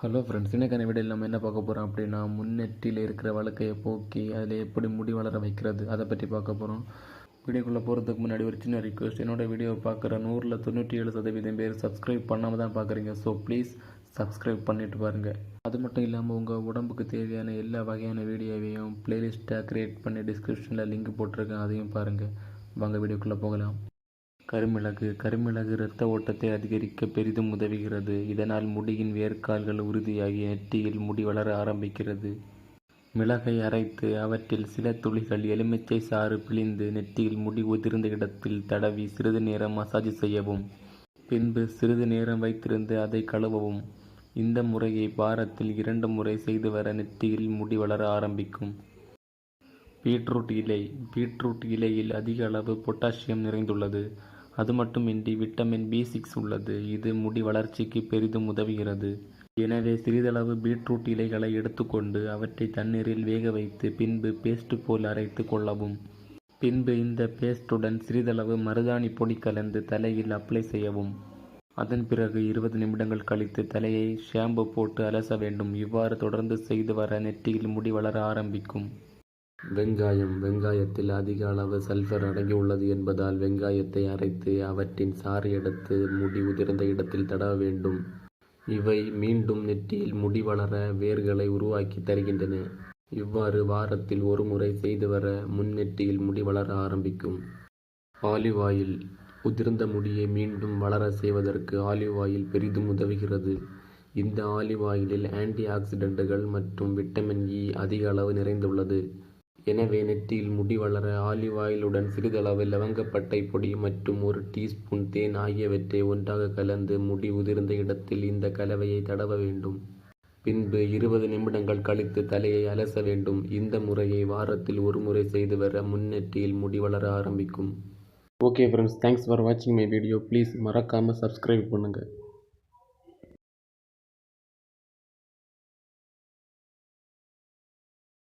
Hello friends, இன்னைக்கான வீடியோவில் நம்ம என்ன பார்க்க போகிறோம் அப்படின்னா, முன்னெற்றியில் இருக்கிற வழுக்கையை போக்கி அதில் எப்படி முடி வளர வைக்கிறது அதை பற்றி பார்க்க போகிறோம். வீடியோக்குள்ளே போகிறதுக்கு முன்னாடி ஒரு சின்ன ரிக்வெஸ்ட், என்னோடய வீடியோவை பார்க்குற 100ல் 97% பேர் சப்ஸ்கிரைப் பண்ணாமல் தான் பார்க்குறீங்க. ஸோ ப்ளீஸ் சப்ஸ்கிரைப் பண்ணிவிட்டு பாருங்கள். அது மட்டும் இல்லாமல் உங்கள் உடம்புக்கு தேவையான எல்லா வகையான வீடியோவையும் ப்ளேலிஸ்ட்டாக க்ரியேட் பண்ணி டிஸ்கிரிப்ஷனில் லிங்க் போட்டிருக்கேன், அதையும் பாருங்கள். வாங்க வீடியோக்குள்ளே போகலாம். கருமிளகு இரத்த ஓட்டத்தை அதிகரிக்க பெரிதும் உதவுகிறது. இதனால் முடியின் வேர்க்கால்கள் உறுதியாகி நெற்றியில் முடி வளர ஆரம்பிக்கிறது. மிளகை அரைத்து அவற்றில் சில துளிகள் எலுமிச்சை சாறு பிழிந்து நெற்றியில் முடி உதிர்ந்த இடத்தில் தடவி சிறிது நேரம் மசாஜ் செய்யவும். பின்பு சிறிது நேரம் வைத்திருந்து அதை கழுவவும். இந்த முறையை வாரத்தில் 2 முறை செய்து வர நெற்றியில் முடி வளர ஆரம்பிக்கும். பீட்ரூட் இலையில் அதிக அளவு பொட்டாசியம் நிறைந்துள்ளது. அது மட்டுமின்றி விட்டமின் B6 உள்ளது. இது முடி வளர்ச்சிக்கு பெரிதும் உதவுகிறது. எனவே சிறிதளவு பீட்ரூட் இலைகளை எடுத்துக்கொண்டு அவற்றை தண்ணீரில் வேக வைத்து பின்பு பேஸ்ட் போல் அரைத்து கொள்ளவும். பின்பு இந்த பேஸ்டுடன் சிறிதளவு மருதாணி பொடி கலந்து தலையில் அப்ளை செய்யவும். அதன் பிறகு 20 நிமிடங்கள் கழித்து தலையை ஷாம்பு போட்டு அலச வேண்டும். இவ்வாறு தொடர்ந்து செய்து வர நெற்றியில் முடி வளர ஆரம்பிக்கும். வெங்காயத்தில் அதிக அளவு சல்ஃபர் அடங்கியுள்ளது என்பதால் வெங்காயத்தை அரைத்து அவற்றின் சாறு எடுத்து முடி உதிர்ந்த இடத்தில் தடவ வேண்டும். இவை மீண்டும் நெற்றியில் முடி வளர வேர்களை உருவாக்கி தருகின்றன. இவ்வாறு வாரத்தில் 1 முறை செய்து வர முன்னெற்றியில் முடி வளர ஆரம்பிக்கும். ஆலிவ் ஆயில் உதிர்ந்த முடியை மீண்டும் வளர செய்வதற்கு ஆலிவ் ஆயில் பெரிதும் உதவுகிறது. இந்த ஆலிவ் ஆயிலில் ஆன்டி ஆக்சிடென்ட்டுகள் மற்றும் விட்டமின் E அதிக அளவு நிறைந்துள்ளது. எனவே நெற்றியில் முடி வளர ஆலிவ் ஆயிலுடன் சிறிதளவு லவங்கப்பட்டை பொடி மற்றும் 1 டீஸ்பூன் தேன் ஆகியவற்றை ஒன்றாக கலந்து முடி உதிர்ந்த இடத்தில் இந்த கலவையை தடவ வேண்டும். பின்பு 20 நிமிடங்கள் கழித்து தலையை அலச வேண்டும். இந்த முறையை வாரத்தில் 1 முறை செய்து வர முன்னெற்றியில் முடி வளர ஆரம்பிக்கும். ஓகே ஃப்ரெண்ட்ஸ், தேங்க்ஸ் ஃபார் வாட்சிங் மை வீடியோ. ப்ளீஸ் மறக்காமல் சப்ஸ்கிரைப் பண்ணுங்கள்.